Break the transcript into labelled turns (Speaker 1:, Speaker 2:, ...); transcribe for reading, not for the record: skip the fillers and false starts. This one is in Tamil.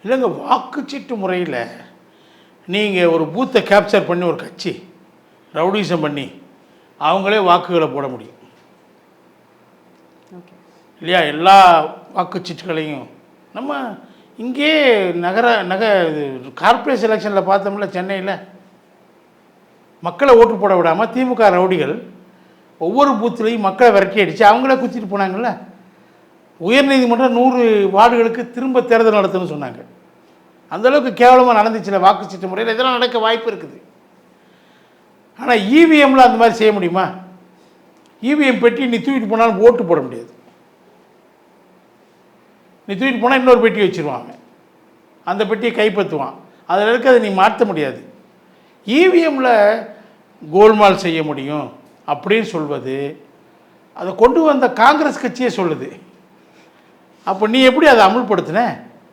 Speaker 1: இல்லைங்க, வாக்குச்சீட்டு முறையில் நீங்கள் ஒரு பூத்தை கேப்சர் பண்ணி ஒரு கட்சி ரவுடிசம் பண்ணி அவங்களே வாக்குகளை போட முடியும் இல்லையா? எல்லா வாக்குச்சீட்டுகளையும் நம்ம இங்கே கார்ப்பரேஷன் எலெக்ஷனில் பார்த்தோம்ல, சென்னையில் மக்களை ஓட்டு போட விடாமல் திமுக ரவுடிகள் ஒவ்வொரு பூத்துலேயும் மக்களை விரட்டி அடித்து அவங்களே குத்திட்டு போனாங்கள்ல. உயர்நீதிமன்றம் 100 வார்டுகளுக்கு திரும்ப தேர்தல் நடத்தணும்னு சொன்னாங்க. அந்தளவுக்கு கேவலமாக நடந்துச்சுல வாக்குச்சீட்டு முறையில். இதெல்லாம் நடக்க வாய்ப்பு இருக்குது. ஆனால் இவிஎம்மில் அந்த மாதிரி செய்ய முடியுமா? இவிஎம் பெட்டி நீ தூக்கிட்டு போனாலும் ஓட்டு போட முடியாது. நீ தூக்கிட்டு போனால் இன்னொரு பெட்டி வச்சுருவாங்க, அந்த பெட்டியை கைப்பற்றுவான், அதில் இருக்கிறத நீ மாற்ற முடியாது. இவிஎம்மில் கோல்மால் செய்ய முடியும் அப்படின்னு சொல்வது அதை கொண்டு வந்த காங்கிரஸ் கட்சியே சொல்லுது. அப்போ நீ எப்படி அதை அமுல்படுத்தின?